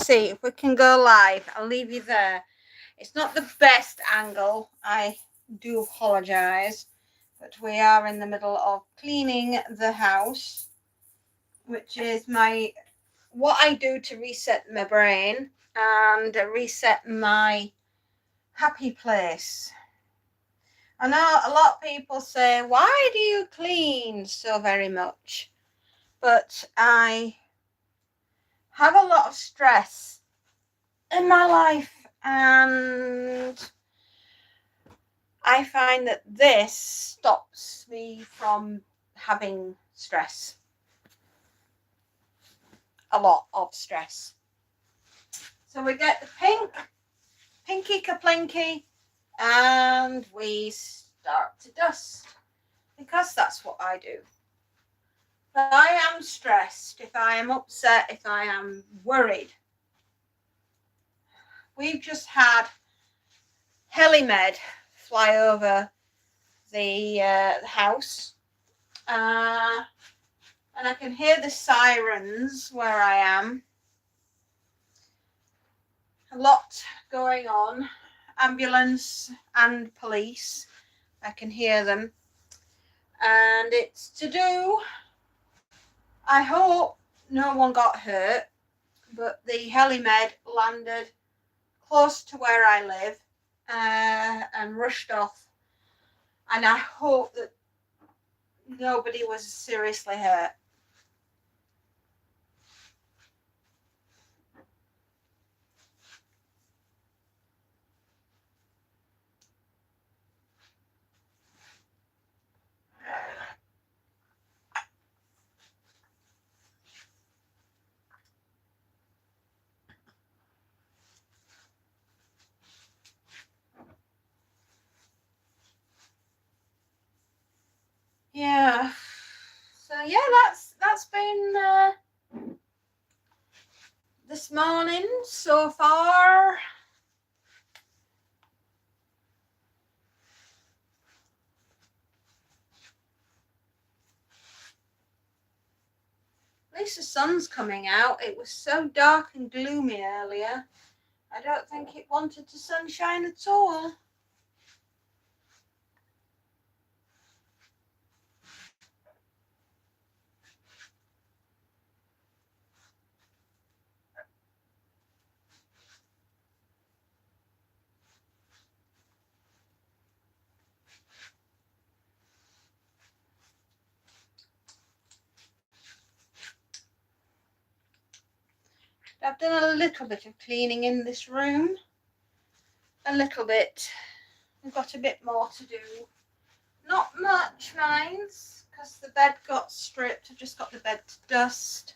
see if we can go live. I'll leave you there. It's not the best angle, I do apologize, but we are in the middle of cleaning the house, which is what I do to reset my brain and reset my happy place. I know a lot of people say, why do you clean so very much? But I have a lot of stress in my life, and I find that this stops me from having stress. A lot of stress. So we get the pinky kaplinky, and we start to dust, because that's what I do. If I am stressed, if I am upset, if I am worried. We've just had Helimed fly over the house, and I can hear the sirens where I am. A lot going on, ambulance and police, I can hear them, and it's to do, I hope no one got hurt, but the Helimed landed close to where I live and rushed off, and I hope that nobody was seriously hurt. Yeah, so yeah, that's been this morning so far. At least the sun's coming out. It was so dark and gloomy earlier. I don't think it wanted the sunshine at all. I've done a little bit of cleaning in this room. A little bit. I've got a bit more to do. Not much, minds, because the bed got stripped. I've just got the bed to dust.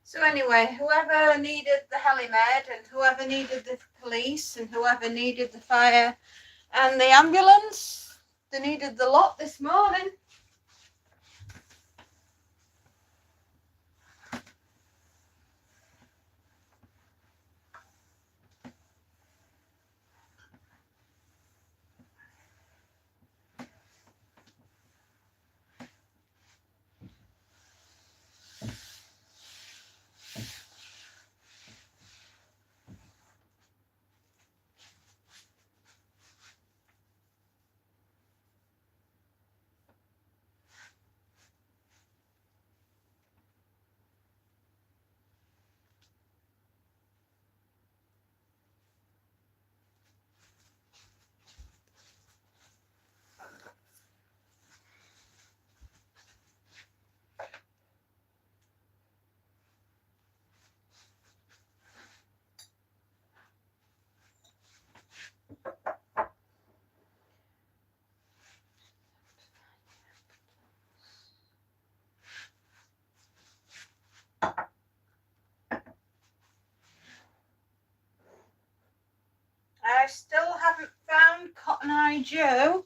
So anyway, whoever needed the Helimed and whoever needed the police and whoever needed the fire and the ambulance, they needed the lot this morning. I still haven't found Cotton Eye Joe.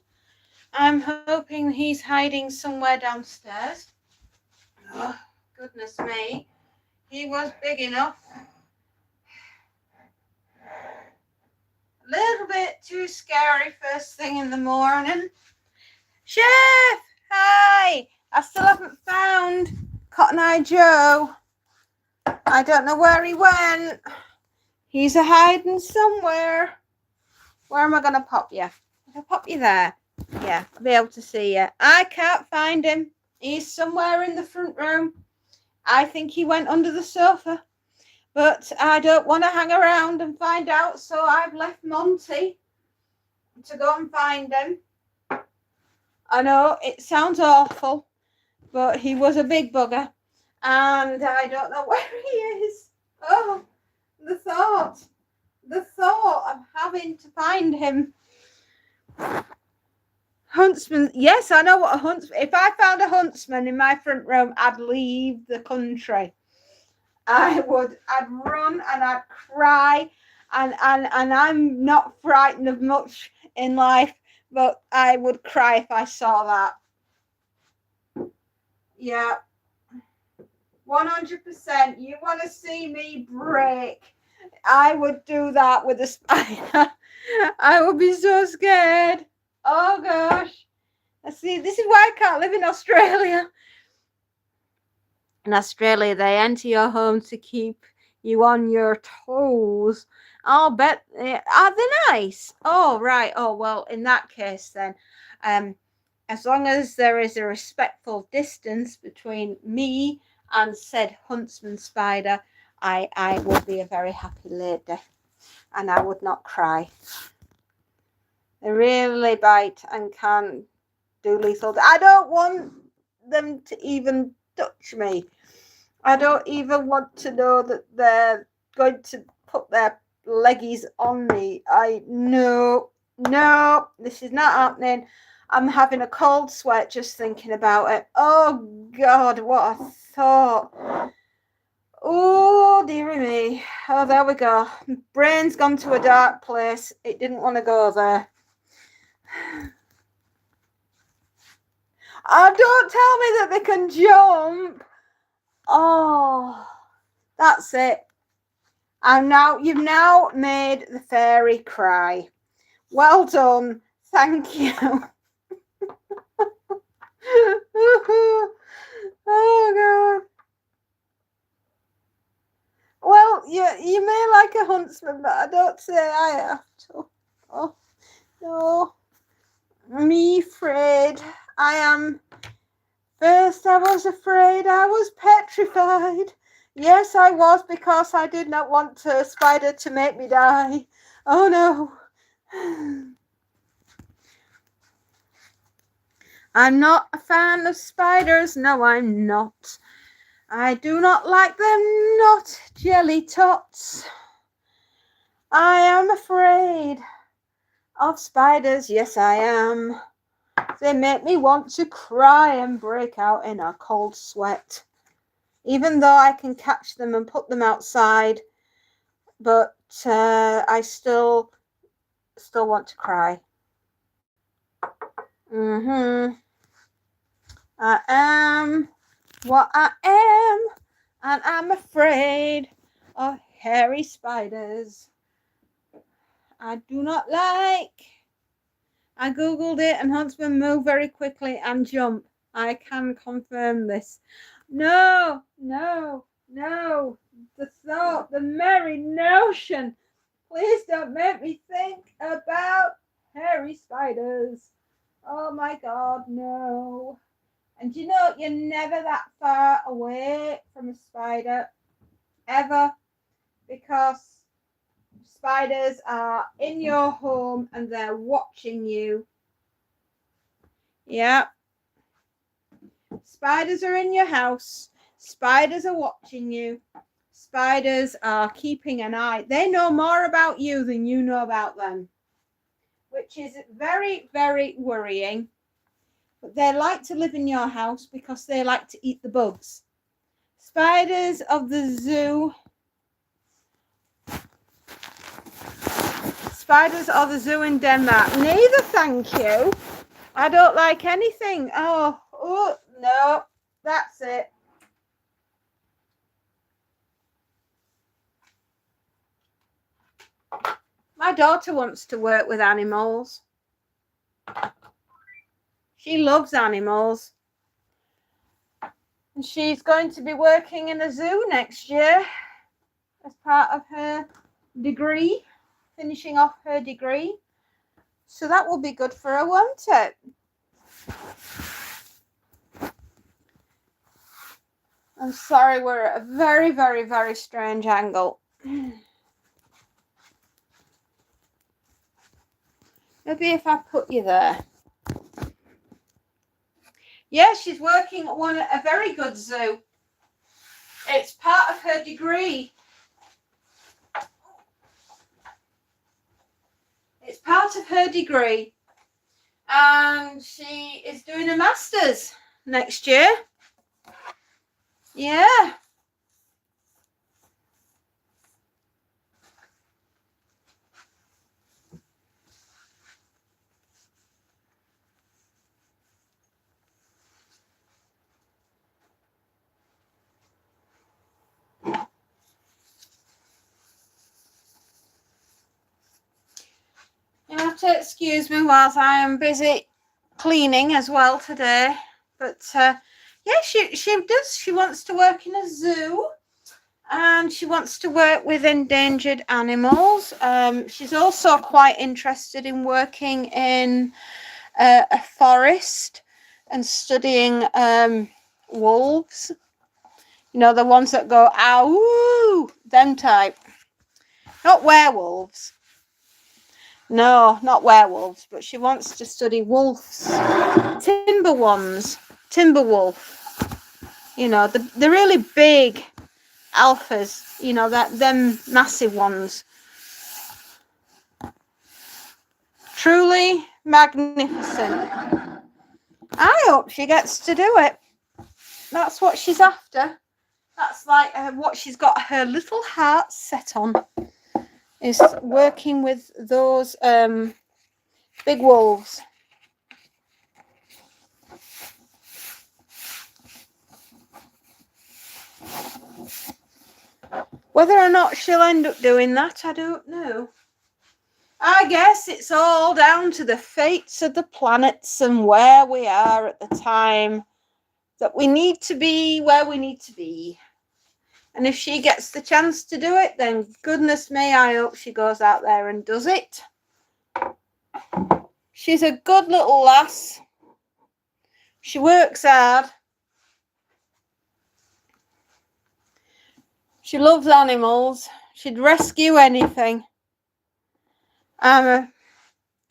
I'm hoping he's hiding somewhere downstairs. Oh, goodness me. He was big enough. A little bit too scary first thing in the morning. Chef, hi. I still haven't found Cotton Eye Joe. I don't know where he went. He's a hiding somewhere. Where am I going to pop you? If I pop you there, yeah, I'll be able to see you. I can't find him. He's somewhere in the front room. I think he went under the sofa. But I don't want to hang around and find out, so I've left Monty to go and find him. I know it sounds awful, but he was a big bugger, and I don't know where he is. Oh, the thought of having to find him. Huntsman, yes, I know what a huntsman. If I found a huntsman in my front room, I'd leave the country. I'd run and I'd cry, and I'm not frightened of much in life, but I would cry if I saw that. Yeah, 100%. You want to see me break? I would do that with a spider. I would be so scared. Oh gosh. See, this is why I can't live in Australia. In Australia, they enter your home to keep you on your toes. I'll bet. Are they nice? Oh, right. Oh, well, in that case, then, as long as there is a respectful distance between me and said huntsman spider, I will be a very happy lady, and I would not cry. They really bite and can do lethal. I don't want them to even touch me. I don't even want to know that they're going to put their leggies on me. No, this is not happening. I'm having a cold sweat just thinking about it. Oh God, what a thought. Oh dearie me. Oh, there we go. Brain's gone to a dark place. It didn't want to go there. Oh, don't tell me that they can jump. Oh, that's it. You've now made the fairy cry. Well done. Thank you. Oh God. Well, you may like a huntsman, but I don't say I have to. Oh no. Me afraid. I am. First I was afraid. I was petrified. Yes, I was, because I did not want a spider to make me die. Oh no. I'm not a fan of spiders. No, I'm not. I do not like them, not jelly tots. I am afraid of spiders. Yes, I am. They make me want to cry and break out in a cold sweat. Even though I can catch them and put them outside, but I still want to cry. I am what I am, and I'm afraid of hairy spiders. I do not like. I googled it, and huntsmen move very quickly and jump. I can confirm this. No. The thought, the merry notion. Please don't make me think about hairy spiders. Oh my God, no. And you know, you're never that far away from a spider, ever, because spiders are in your home and they're watching you. Yeah. Spiders are in your house. Spiders are watching you. Spiders are keeping an eye. They know more about you than you know about them, which is very, very worrying. But they like to live in your house because they like to eat the bugs. Spiders of the zoo. Spiders of the zoo in Denmark. Neither, thank you. I don't like anything. Oh, no. That's it. my daughter wants to work with animals. She loves animals. And she's going to be working in a zoo next year as part of her degree, finishing off her degree. So that will be good for her, won't it? I'm sorry, we're at a very, very, very strange angle. Maybe if I put you there. Yeah, she's working at a very good zoo. It's part of her degree. It's part of her degree. And she is doing a master's next year. Yeah. You have to excuse me whilst I am busy cleaning as well today. But yeah, she does. She wants to work in a zoo. And she wants to work with endangered animals. She's also quite interested in working in a forest and studying wolves. You know, the ones that go, ow, them type. Not werewolves. No, not werewolves, but she wants to study wolves. Timber ones. Timber wolf. You know, the really big alphas, you know, them massive ones. Truly magnificent. I hope she gets to do it. That's what she's after. That's like what she's got her little heart set on, is working with those big wolves. Whether or not she'll end up doing that, I don't know. I guess it's all down to the fates of the planets and where we are at the time that we need to be where we need to be. And if she gets the chance to do it, then goodness me, I hope she goes out there and does it. She's a good little lass. She works hard. She loves animals. She'd rescue anything. I'm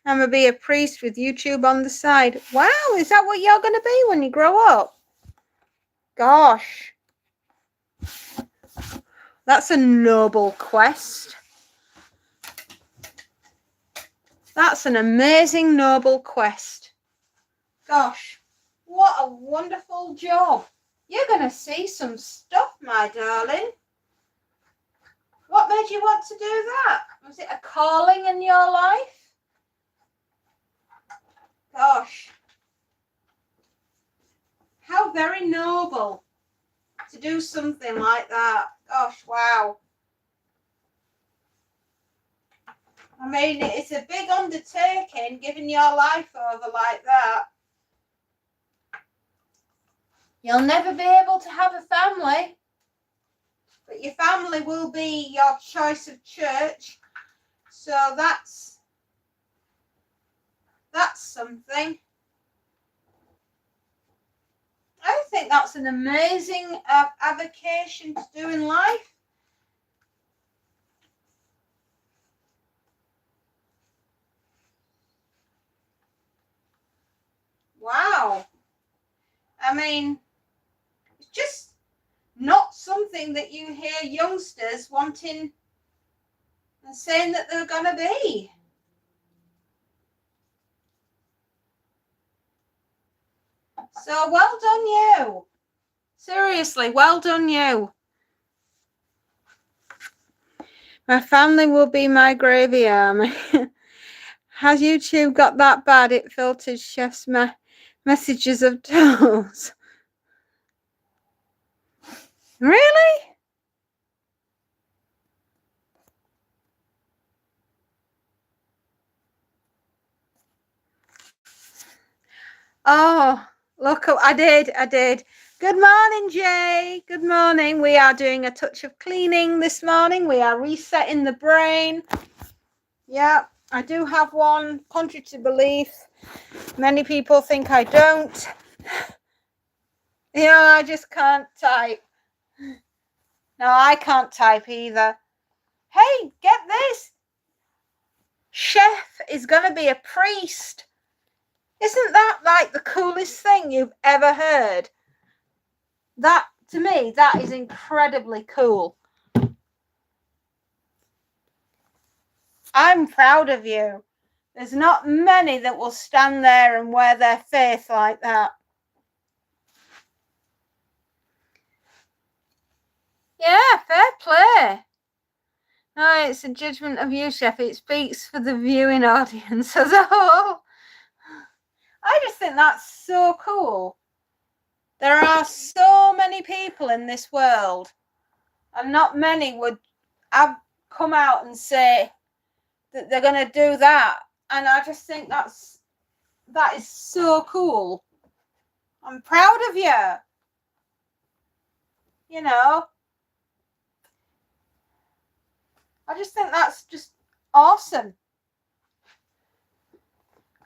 a be a priest with YouTube on the side. Wow, is that what you're going to be when you grow up? Gosh. That's a noble quest. That's an amazing noble quest. Gosh, what a wonderful job. You're going to see some stuff, my darling. What made you want to do that? Was it a calling in your life? Gosh. How very noble to do something like that. Gosh, wow. I mean, it's a big undertaking, giving your life over like that. You'll never be able to have a family, but your family will be your choice of church. So that's something. I think that's an amazing avocation to do in life. Wow. I mean, it's just not something that you hear youngsters wanting and saying that they're going to be. So well done you. Seriously, well done you. My family will be my gravy army. Has YouTube got that bad it filters chef's messages of toes? Really? Oh, look, I did. Good morning, Jay. Good morning. We are doing a touch of cleaning this morning. We are resetting the brain. Yeah, I do have one, contrary to belief. Many people think I don't. I just can't type. No, I can't type either. Hey, get this. Chef is going to be a priest. Isn't that like the coolest thing you've ever heard? That, to me, that is incredibly cool. I'm proud of you. There's not many that will stand there and wear their faith like that. Yeah, fair play. No, it's a judgment of you, Chef. It speaks for the viewing audience as a whole. I just think that's so cool. There are so many people in this world, and not many would have come out and say that they're going to do that. And I just think that is so cool. I'm proud of you. I just think that's just awesome.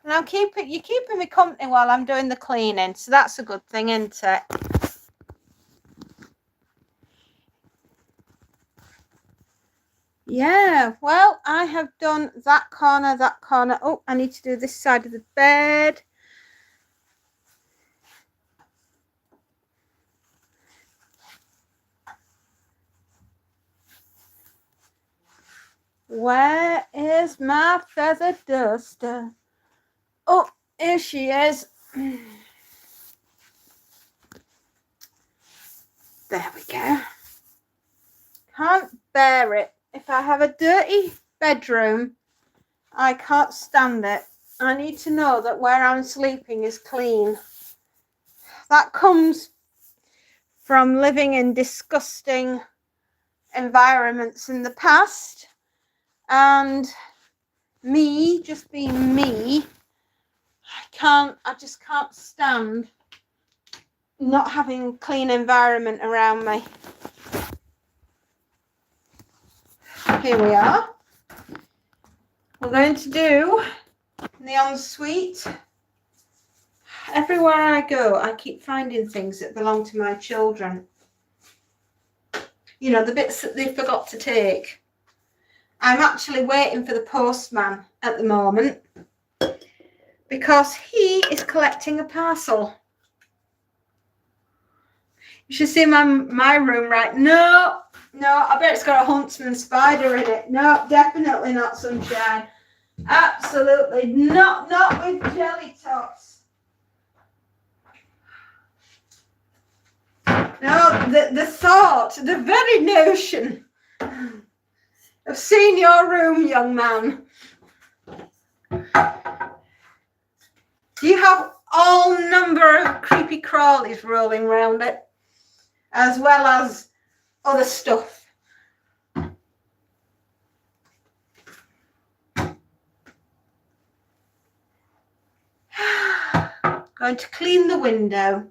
And you're keeping me company while I'm doing the cleaning, so that's a good thing, isn't it? Yeah, well, I have done that corner. Oh, I need to do this side of the bed. Where is my feather duster? Oh, here she is. There we go. Can't bear it. If I have a dirty bedroom, I can't stand it. I need to know that where I'm sleeping is clean. That comes from living in disgusting environments in the past, and me just being me, I just can't stand not having a clean environment around me. Here we are. We're going to do the ensuite. Everywhere I go, I keep finding things that belong to my children. The bits that they forgot to take. I'm actually waiting for the postman at the moment because he is collecting a parcel. You should see my room right. No, I bet it's got a huntsman spider in it. No, definitely not sunshine. Absolutely not with jelly tots. No, the thought, the very notion of seeing your room, young man. Do you have all number of creepy crawlies rolling around it, as well as other stuff? Going to clean the window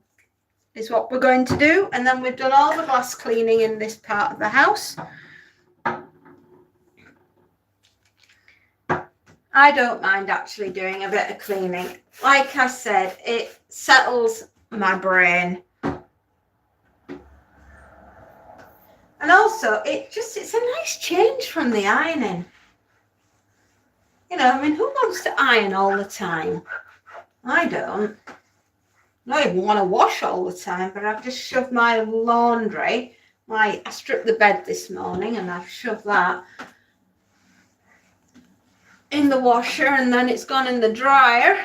is what we're going to do, and then we've done all the glass cleaning in this part of the house. I don't mind actually doing a bit of cleaning. Like I said, it settles my brain. And also, it's a nice change from the ironing. Who wants to iron all the time? I don't. I don't even want to wash all the time, but I've just shoved my laundry. I stripped the bed this morning and I've shoved that in the washer, and then it's gone in the dryer.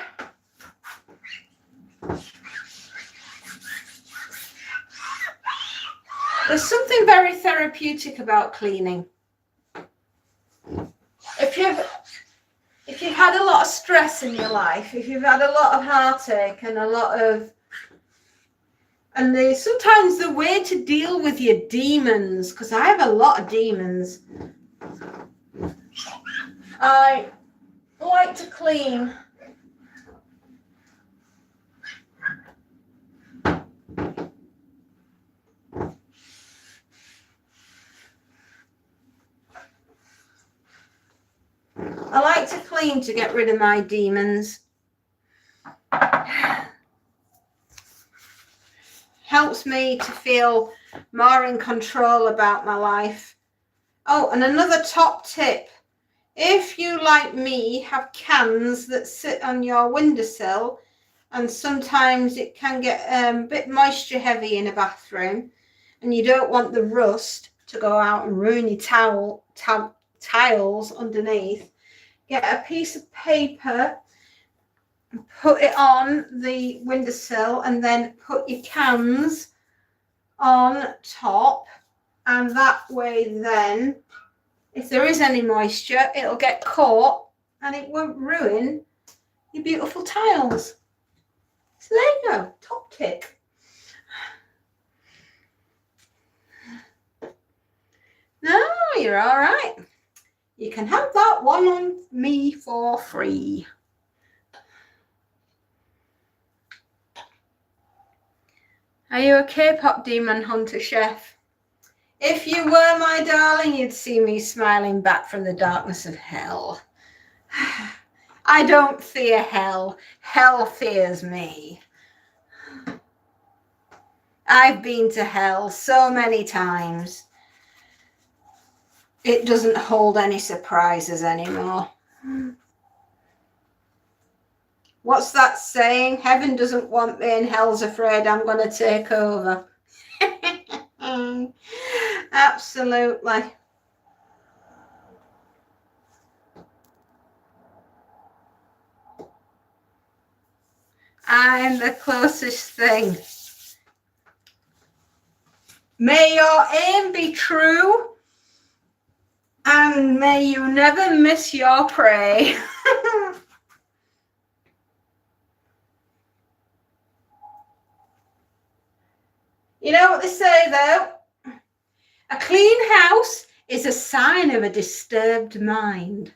There's something very therapeutic about cleaning. If you've had a lot of stress in your life, if you've had a lot of heartache and sometimes the way to deal with your demons, because I have a lot of demons, I like to clean. I like to clean to get rid of my demons. Helps me to feel more in control about my life. Oh, and another top tip. If you, like me, have cans that sit on your windowsill, and sometimes it can get a bit moisture heavy in a bathroom, and you don't want the rust to go out and ruin your tiles underneath, get a piece of paper, put it on the windowsill, and then put your cans on top, and that way then if there is any moisture it'll get caught and it won't ruin your beautiful tiles. So there you go, top tip. No, you're all right. You can have that one on me for free. Are you a K-pop demon hunter, chef? If you were, my darling, you'd see me smiling back from the darkness of hell. I don't fear hell. Hell fears me. I've been to hell so many times. It doesn't hold any surprises anymore. What's that saying? Heaven doesn't want me and hell's afraid I'm going to take over. Absolutely. I'm the closest thing. May your aim be true, and may you never miss your prey. You know what they say, though? A clean house is a sign of a disturbed mind.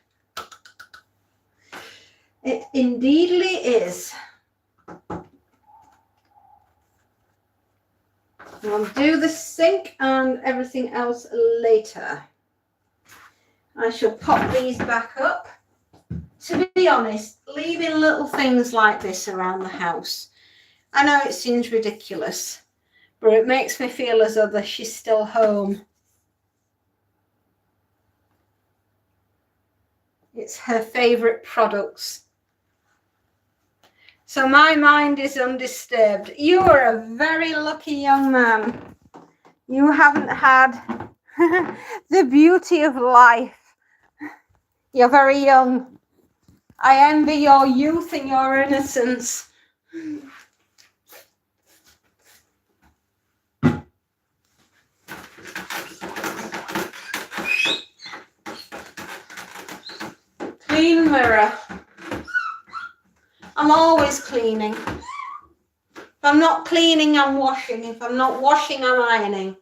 It indeedly is. I'll do the sink and everything else later. I shall pop these back up. To be honest, leaving little things like this around the house, I know it seems ridiculous, but it makes me feel as though she's still home. It's her favourite products. So my mind is undisturbed. You are a very lucky young man. You haven't had the beauty of life. You're very young. I envy your youth and your innocence. Clean mirror. I'm always cleaning. If I'm not cleaning, I'm washing. If I'm not washing, I'm ironing.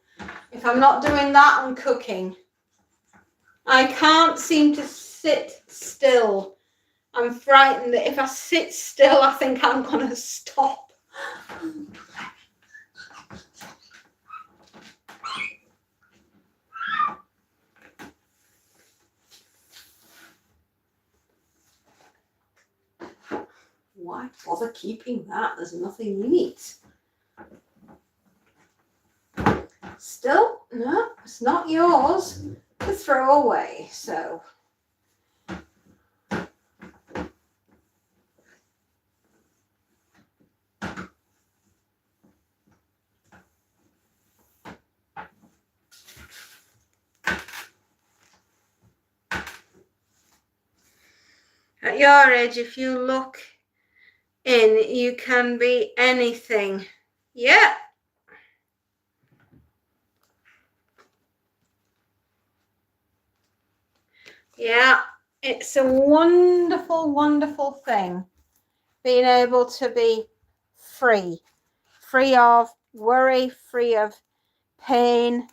If I'm not doing that, I'm cooking. I can't seem to sit still. I'm frightened that if I sit still, I think I'm going to stop. Why bother keeping that? There's nothing in it. Still, no, it's not yours to throw away, so. At your age, if you look in, you can be anything. Yeah. Yeah, it's a wonderful, wonderful thing being able to be free of worry, free of pain,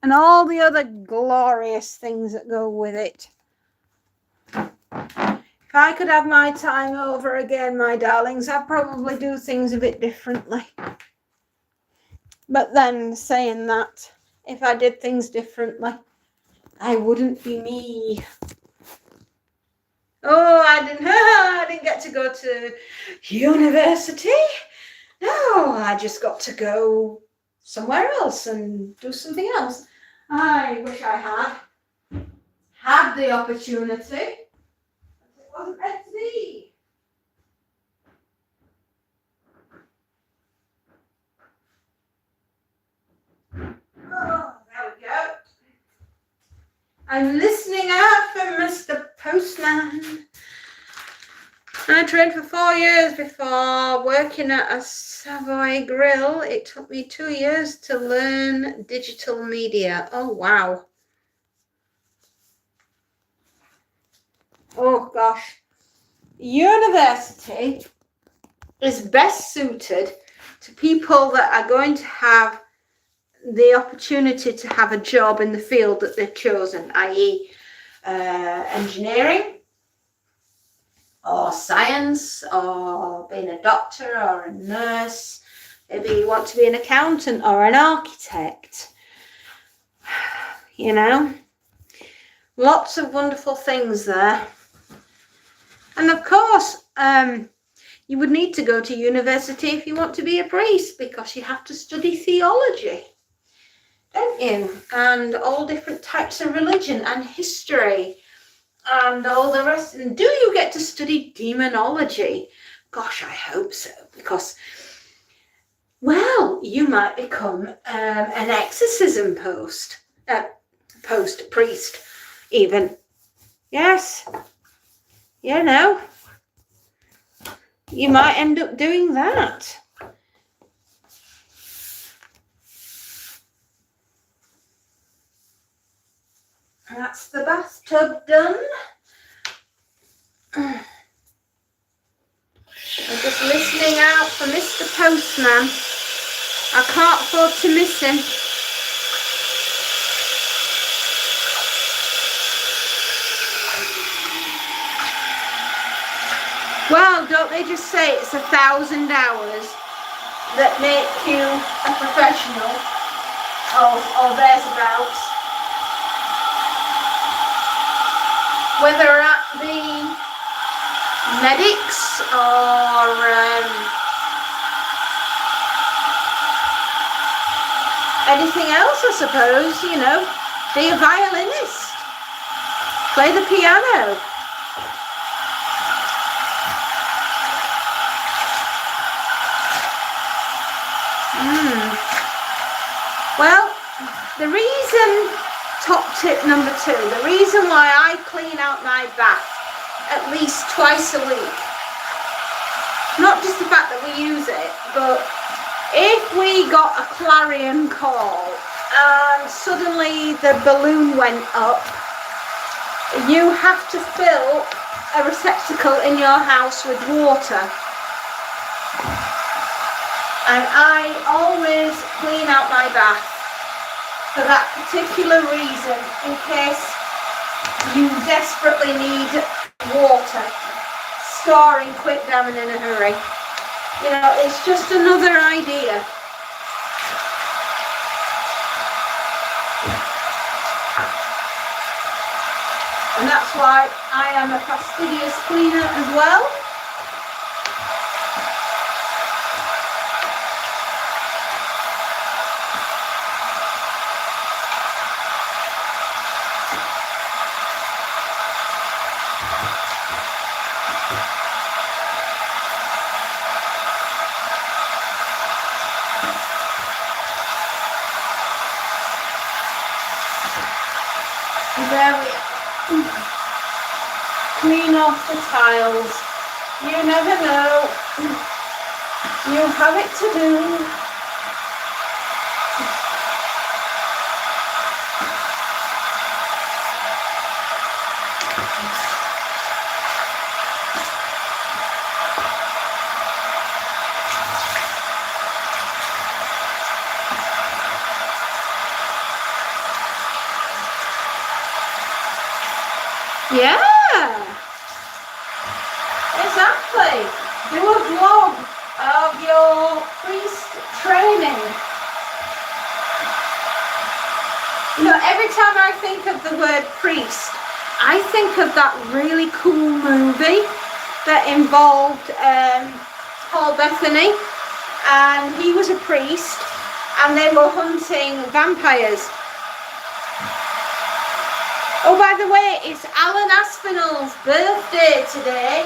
and all the other glorious things that go with it. If I could have my time over again, my darlings, I'd probably do things a bit differently. But then, saying that, if I did things differently, I wouldn't be me. Oh, I didn't get to go to university. No, I just got to go somewhere else and do something else. I wish I had the opportunity. It wasn't meant to be. Oh, there we go. I'm listening out for Mr. Postman. I trained for 4 years before working at a Savoy Grill. It took me 2 years to learn digital media. Oh, wow. Oh, gosh. University is best suited to people that are going to have the opportunity to have a job in the field that they've chosen, i.e. Engineering or science or being a doctor or a nurse. Maybe you want to be an accountant or an architect. You know, lots of wonderful things there. And of course, you would need to go to university if you want to be a priest, because you have to study theology, don't you? And all different types of religion and history and all the rest. And do you get to study demonology? Gosh, I hope so, because, well, you might become an exorcism priest, even. Yes, you know, you might end up doing that. That's the bathtub done. I'm just listening out for Mr. Postman. I can't afford to miss him. Well, don't they just say it's 1,000 hours that make you a professional, or thereabouts? Whether that be medics or anything else, I suppose, you know, be a violinist, play the piano. Well, the reason, top tip number 2, the reason why I clean out my bath at least twice a week, not just the fact that we use it, but if we got a clarion call and suddenly the balloon went up, you have to fill a receptacle in your house with water. And I always clean out my bath for that particular reason, in case you desperately need water, storing quick down and in a hurry. You know, it's just another idea. And that's why I am a fastidious cleaner as well. There we are. Clean off the tiles. You never know. You have it to do. Yeah, exactly. Do a vlog of your priest training. You know, every time I think of the word priest, I think of that really cool movie that involved Paul Bethany, and he was a priest, and they were hunting vampires. Oh, by the way, it's Alan Aspinall's birthday today.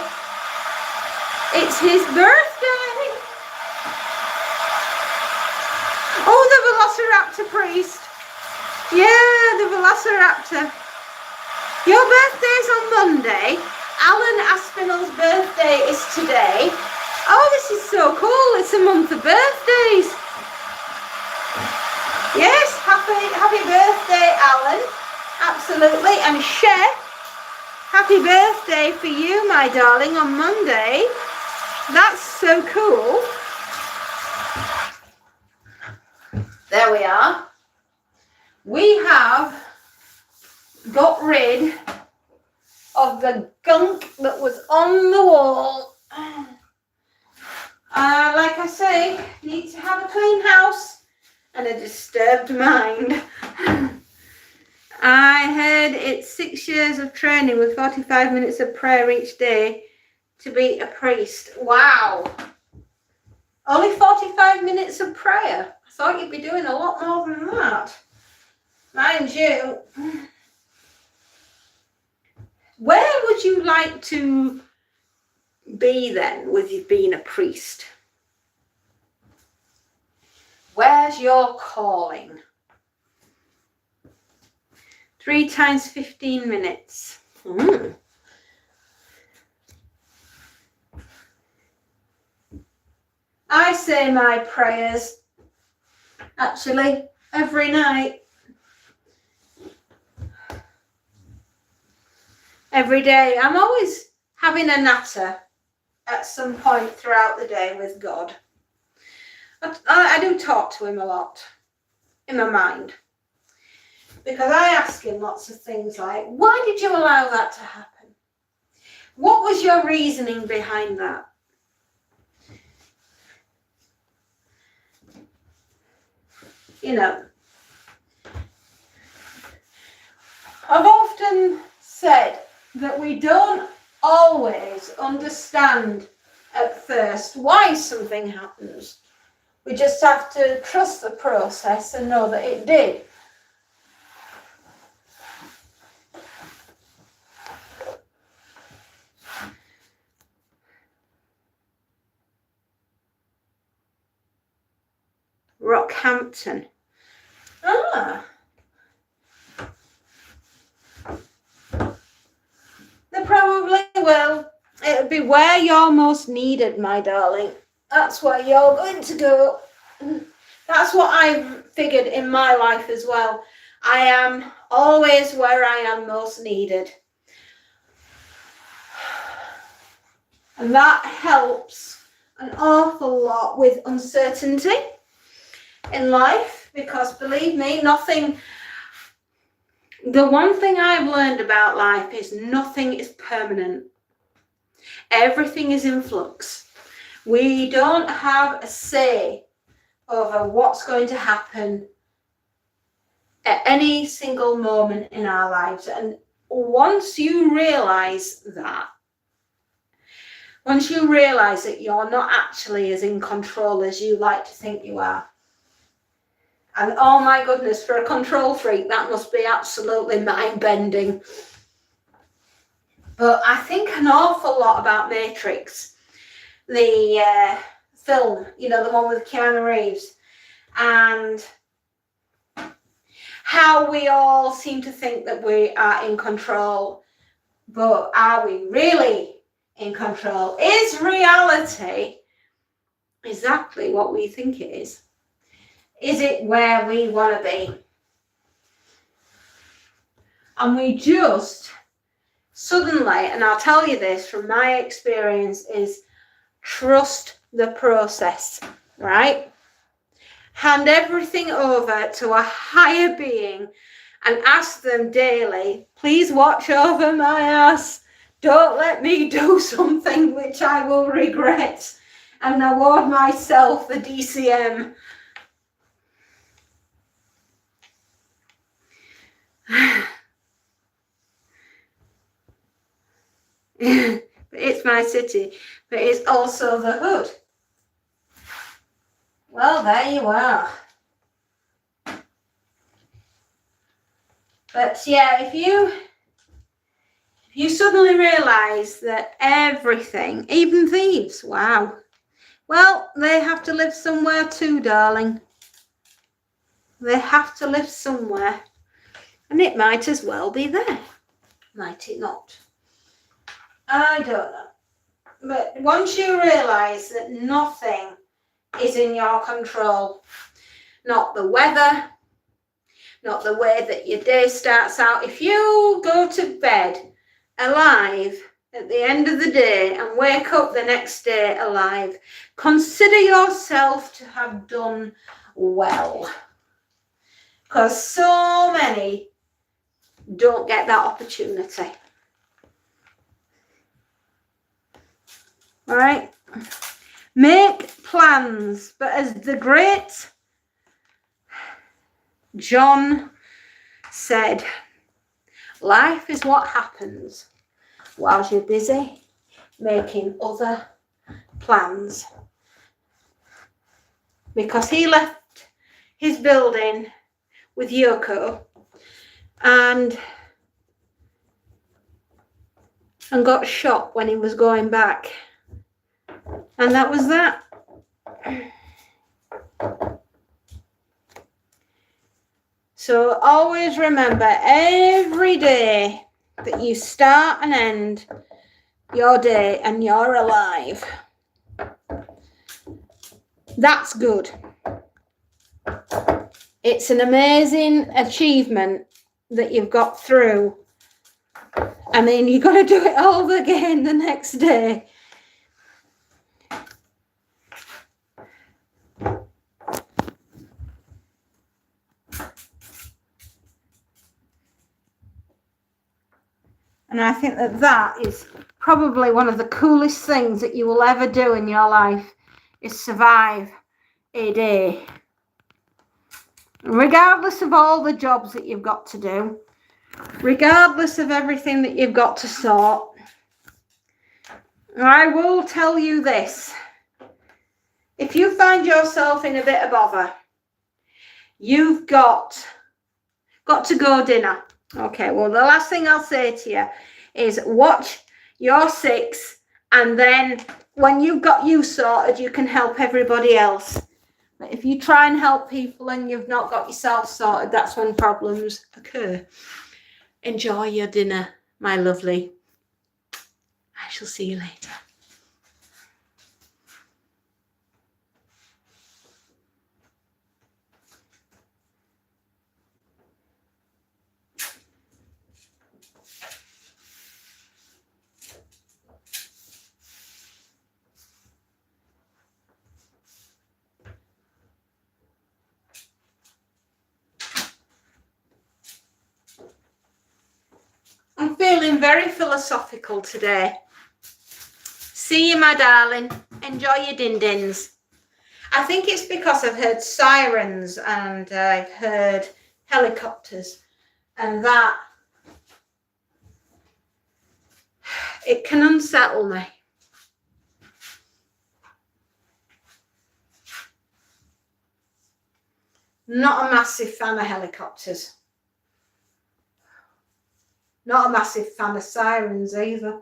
It's his birthday. Oh, the Velociraptor priest. Yeah, the Velociraptor. Your birthday's on Monday. Alan Aspinall's birthday is today. Oh, this is so cool. It's a month of birthdays. Yes, happy birthday, Alan. Absolutely. And Chef, happy birthday for you, my darling, on Monday. That's so cool. There we are. We have got rid of the gunk that was on the wall. Like I say, need to have a clean house and a disturbed mind. I heard it's 6 years of training with 45 minutes of prayer each day to be a priest. Wow. Only 45 minutes of prayer. I thought you'd be doing a lot more than that. Mind you, where would you like to be then with you being a priest? Where's your calling? 3 times 15 minutes. I say my prayers, actually, every night. Every day. I'm always having a natter at some point throughout the day with God. I do talk to him a lot in my mind, because I ask him lots of things like, why did you allow that to happen? What was your reasoning behind that? You know, I've often said that we don't always understand at first why something happens. We just have to trust the process and know that it did. Rockhampton. Ah. They probably will. It'll be where you're most needed, my darling. That's where you're going to go. That's what I've figured in my life as well. I am always where I am most needed. And that helps an awful lot with uncertainty in life, because believe me, the one thing I've learned about life is nothing is permanent. Everything is in flux. We don't have a say over what's going to happen at any single moment in our lives. And once you realize that you're not actually as in control as you like to think you are, and oh my goodness, for a control freak, that must be absolutely mind-bending. But I think an awful lot about Matrix, the film, you know, the one with Keanu Reeves, and how we all seem to think that we are in control, but are we really in control? Is reality exactly what we think it is? Is it where we want to be? And we just suddenly, and I'll tell you this from my experience, is trust the process, right? Hand everything over to a higher being and ask them daily, please watch over my ass. Don't let me do something which I will regret and award myself the DCM. It's my city, but it's also the hood. Well, there you are. But yeah, if you suddenly realise that everything, even thieves, wow, well, they have to live somewhere too, darling. They have to live somewhere. And it might as well be there, might it not? I don't know. But once you realise that nothing is in your control, not the weather, not the way that your day starts out. If you go to bed alive at the end of the day and wake up the next day alive, consider yourself to have done well. Because so many don't get that opportunity. All right? Make plans, but as the great John said, life is what happens while you're busy making other plans. Because he left his building with Yoko and got shot when he was going back. And that was that. So always remember, every day that you start and end your day and you're alive, that's good. It's an amazing achievement that you've got through. And then you've got to do it all again the next day. And I think that that is probably one of the coolest things that you will ever do in your life, is survive a day. Regardless of all the jobs that you've got to do, regardless of everything that you've got to sort, I will tell you this. If you find yourself in a bit of bother, you've got to go dinner. Okay, well, the last thing I'll say to you is watch your 6, and then when you've got you sorted, you can help everybody else. But if you try and help people and you've not got yourself sorted, that's when problems occur. Enjoy your dinner, my lovely. I shall see you later. I'm feeling very philosophical today. See you, my darling. Enjoy your din-dins. I think it's because I've heard sirens and I've heard helicopters, and that it can unsettle me. Not a massive fan of helicopters. Not a massive fan of sirens either.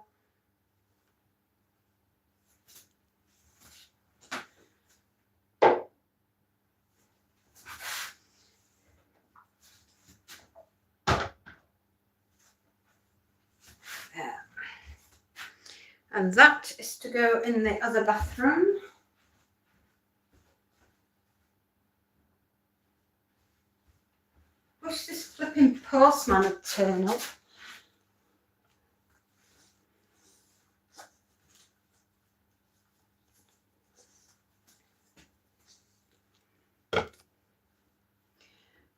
Yeah. And that is to go in the other bathroom. Wish this flipping postman would turn up.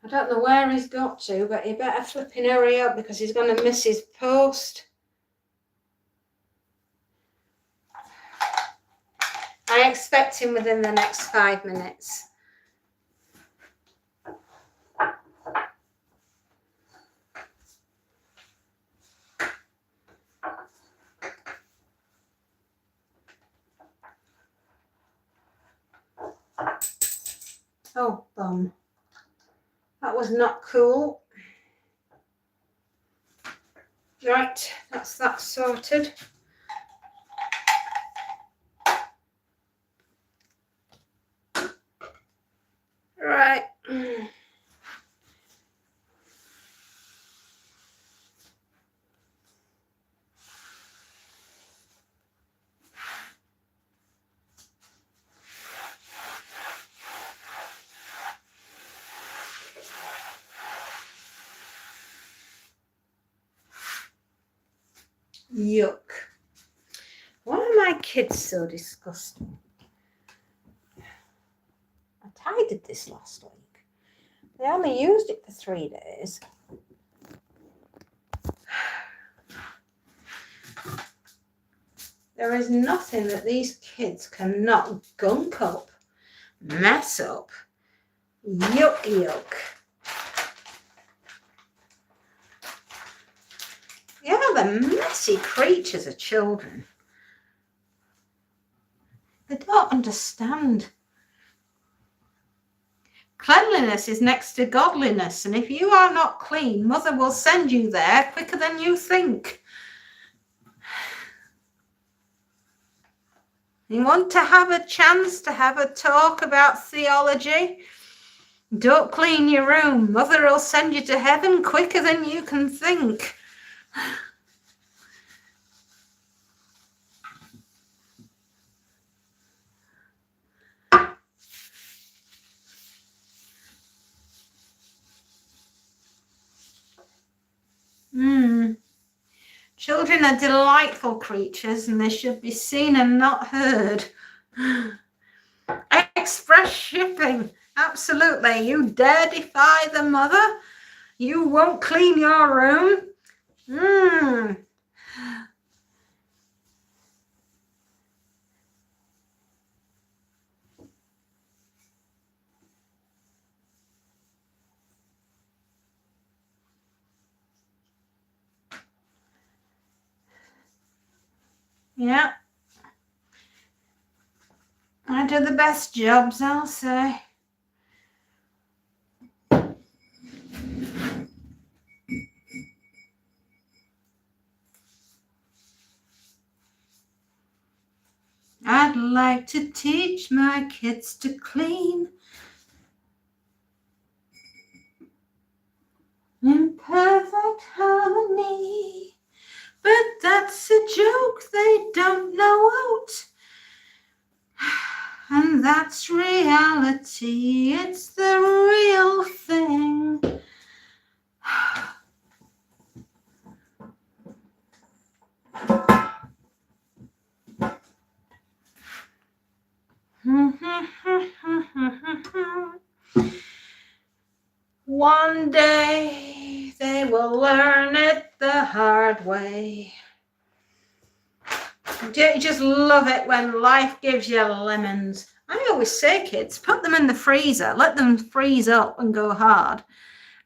I don't know where he's got to, but he better flipping hurry up because he's going to miss his post. I expect him within the next 5 minutes. Oh, bum. That was not cool. Right, that's that sorted. Right. Yuck. Why are my kids so disgusting? I tidied this last week. They only used it for 3 days. There is nothing that these kids cannot gunk up, mess up. Yuck, yuck. Yeah, the messy creatures are children. They don't understand. Cleanliness is next to godliness, and if you are not clean, Mother will send you there quicker than you think. You want to have a chance to have a talk about theology? Don't clean your room. Mother will send you to heaven quicker than you can think. Children are delightful creatures, and they should be seen and not heard. Express shipping. Absolutely. You dare defy the mother? You won't clean your room? Yeah. I do the best jobs, I'll say. I'd like to teach my kids to clean in perfect harmony. But that's a joke they don't know out. And that's reality. It's the real thing. One day they will learn it the hard way. Don't you just love it when life gives you lemons? I always say, kids, put them in the freezer, let them freeze up and go hard.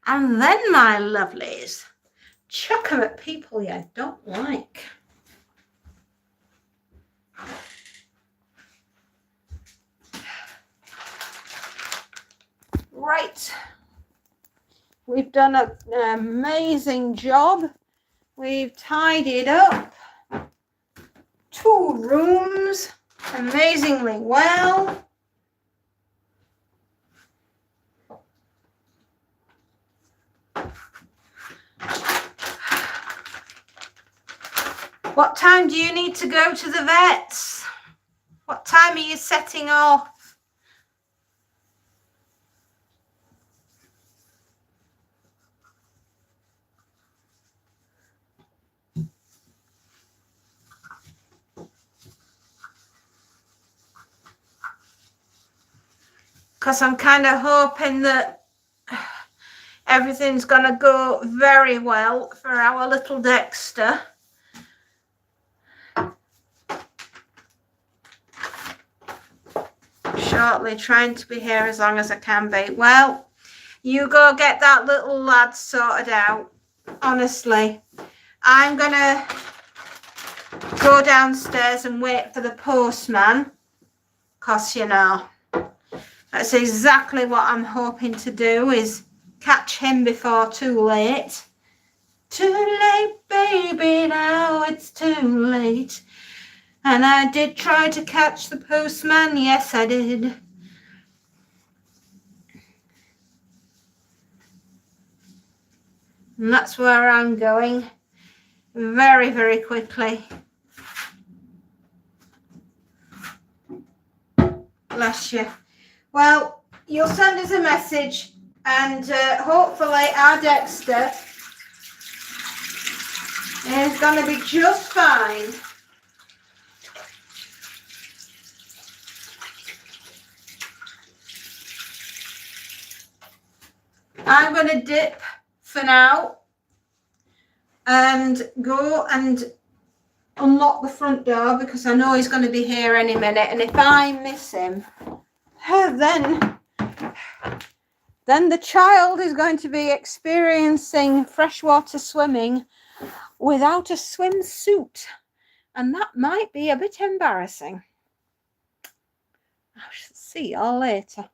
And then, my lovelies, chuck them at people you don't like. Right. We've done an amazing job. We've tidied up 2 rooms amazingly well. What time do you need to go to the vets? What time are you setting off? Because I'm kind of hoping that everything's going to go very well for our little Dexter. Shortly, trying to be here as long as I can be. Well, you go get that little lad sorted out. Honestly, I'm going to go downstairs and wait for the postman. Because, you know, That's exactly what I'm hoping to do, is catch him before too late. Too late, baby, now it's too late. And I did try to catch the postman, yes I did. And that's where I'm going, very, very quickly. Bless you. Well, you'll send us a message, and hopefully our Dexter is going to be just fine. I'm going to dip for now and go and unlock the front door, because I know he's going to be here any minute, and if I miss him, then the child is going to be experiencing freshwater swimming without a swimsuit, and that might be a bit embarrassing. I shall see y'all later.